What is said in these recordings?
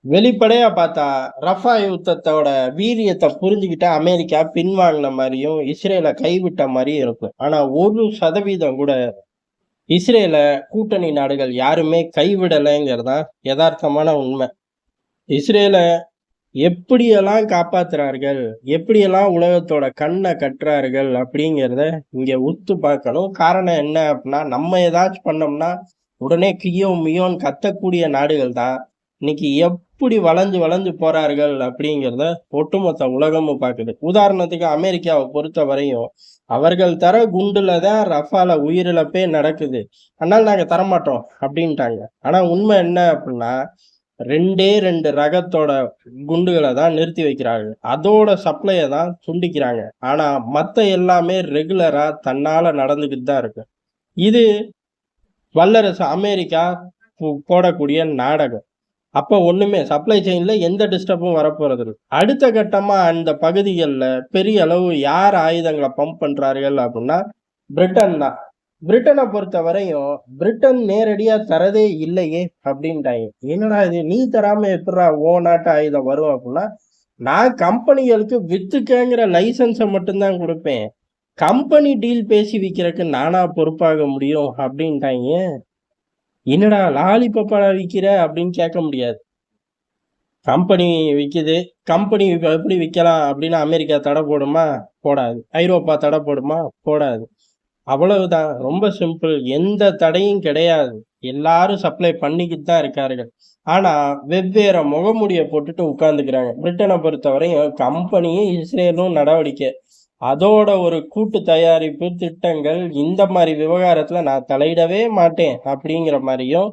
வெளிப்படையா பார்த்தா, ரஃபா யுத்தத்தோட வீரியத்த புரிஞ்சுகிட்டு அமெரிக்கா பின்வாங்குன மாரியும், இஸ்ரேல கைவிட்ட மாரியும் இருக்கும். ஆனா 1% கூட இஸ்ரேல கூட்டணி நாடுகள் யாருமே கைவிடலைங்கிறது தான் எதார்த்தமான உண்மை. இஸ்ரேல எப்படியெல்லாம் காப்பாத்துறார்கள், எப்படியெல்லாம் உலகத்தோட கண்ண கட்டுறார்கள் அப்படிங்கிறத இங்க உத்து பார்க்கணும். காரணம் என்ன அப்படின்னா, நம்ம ஏதாச்சும் பண்ணோம்னா, உடனே கிய்யோ மியோன்னு கத்தக்கூடிய நாடுகள் தான், இன்னைக்கு எப்படி வளைஞ்சு வளைஞ்சு போறார்கள் அப்படிங்கிறத ஒட்டுமொத்த உலகமும் பார்க்குது. உதாரணத்துக்கு அமெரிக்காவ பொறுத்தவரையும், அவர்கள் தர குண்டுல தான் ரஃபால உயிரிழப்பே நடக்குது. அதனால நாங்க தரமாட்டோம் அப்படின்ட்டாங்க. ஆனா உண்மை என்ன அப்படின்னா, 2டே 2 ரகத்தோட குண்டுகள தான் நிறுத்தி வைக்கிறார்கள். அதோட சப்ளைய தான் துண்டிக்கிறாங்க. ஆனா, மத்த எல்லாமே ரெகுலரா தன்னால நடந்துகிட்டு தான் இருக்கு. இது வல்லரசு அமெரிக்கா போடக்கூடிய நாடகம். அப்ப ஒண்ணுமே சப்ளை செயின்ல எந்த டிஸ்டர்பும் வரப்போறதில்ல. அடுத்த கட்டமா அந்த பகுதிகள்ல பெரிய அளவு யார் ஆயுதங்கள பம்ப் பண்றார்கள் அப்டின்னா, பிரிட்டன் தான். பிரிட்டன பொறுத்தவரையும், பிரிட்டன் நேரடியா தரதே இல்லையே அப்டின்ட்டாய்ங்க. என்னடா இது நீ தராம எப்புட்றா உன் நாட்டு ஆயுதம் வரும் அப்டின்னா, நான் கம்பெனிகளுக்கு வித்துக்கங்கிற லைசென்ஸ மட்டும் தான் குடுப்பேன். கம்பெனி டீல் பேசி விக்கிறக்கு நானா பொறுப்பாக முடியும் அப்டின்ட்டாய்ங்க. என்னடா லாலிபப்பா விக்கிற அப்டின்னு கேட்க முடியாது. கம்பெனி விக்குது. கம்பெனி எப்படி விக்கலாம் அப்படின்னு அமெரிக்கா தடை போடுமா? போடாது. ஐரோப்பா தடை போடுமா? போடாது. அவ்வளவுதான். ரொம்ப சிம்பிள். எந்த தடையும் கிடையாது. எல்லாரும் சப்ளை பண்ணிக்கிட்டு தான் இருக்கார்கள். ஆனா, வெவ்வேறு முகமூடிய போட்டுட்டு உட்கார்ந்துக்கிறாங்க. பிரிட்டன பொறுத்தவரையும் கம்பெனியும், இஸ்ரேலும் நடவடிக்கை. அதோட ஒரு கூட்டு தயாரிப்பு திட்டங்கள், இந்த மாரி விவகாரத்துல நான் தலையிடவே மாட்டேன் அப்படிங்கிற மாரியும்,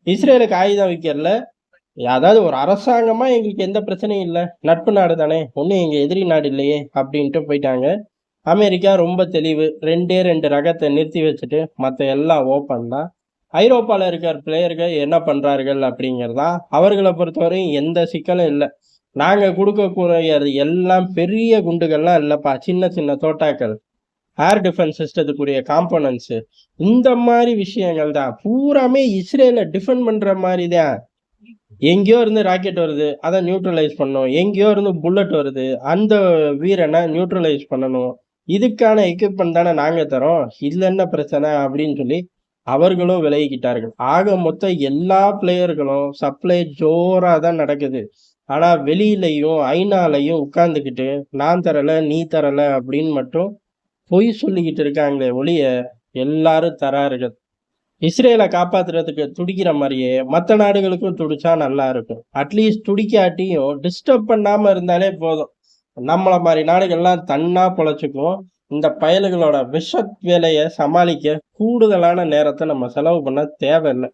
இஸ்ரேலுக்கு ஆயுதம் விக்கிறதுல அதாவது ஒரு அரசாங்கமா எங்களுக்கு எந்த பிரச்சனையும் இல்ல. நட்பு நாடு தானே! ஒண்ணும் எங்க எதிரி நாடு இல்லையே! அப்டின்ட்டு போயிட்டாங்க. அமெரிக்கா ரொம்ப தெளிவு. 2டே 2 ரகத்த நிறுத்தி வச்சுட்டு, மத்த எல்லாம் ஓப்பன் தான். ஐரோப்பால இருக்கிற பிளேயர்கள் என்ன பண்றார்கள் அப்டிங்கிறது தான். அவர்கள பொறுத்தவரையும் எந்த சிக்கலும் இல்ல. நாங்க குடுக்கக்கூடியது எல்லாம் பெரிய குண்டுகள்லாம் இல்லப்பா. சின்ன சின்ன தோட்டாக்கள். Air defence சிஸ்டத்துக்குரிய components. இந்த மாரி விஷயங்கள் தான். பூராமே இஸ்ரேல டிஃபெண்ட் பண்ற மாரி தான். எங்கேயோ இருந்து ராக்கெட் வருது. அத நியூட்ரலைஸ் பண்ணணும். எங்கேயோ இருந்து புல்லட் வருது. அந்த வீரன நியூட்ரலைஸ் பண்ணணும். இதுக்கான எக்யூப்மென்ட் தானே நாங்க தர்றோம். இதுல என்ன பிரச்சனை அப்படின்னு சொல்லி அவர்களும் விலகிக்கிட்டார்கள். ஆக மொத்தம் எல்லா பிளேயர்களும் சப்ளை ஜோரா தான் நடக்குது. ஆனா வெளியிலயும், ஐநாலயும் உட்கார்ந்துகிட்டு நான் தரல, நீ தரல அப்படின்னு மட்டும் பொய் சொல்லிக்கிட்டு இருக்காங்களே ஒழிய, எல்லாரும் தரார்கள். இஸ்ரேல காப்பாத்துறதுக்கு துடிக்கிற மாரியே, மத்த நாடுகளுக்கும் துடிச்சா நல்லா இருக்கும். அட்லீஸ்ட் துடிக்காட்டியும் டிஸ்டர்ப் பண்ணாம இருந்தாலே போதும். நம்மள மாரி நாடுகள்லாம் தன்னா பொழச்சுக்கும். இந்த பயலுகளோட விஷ வேலைய சமாளிக்க கூடுதலான நேரத்த நம்ம செலவு பண்ண தேவையில்ல.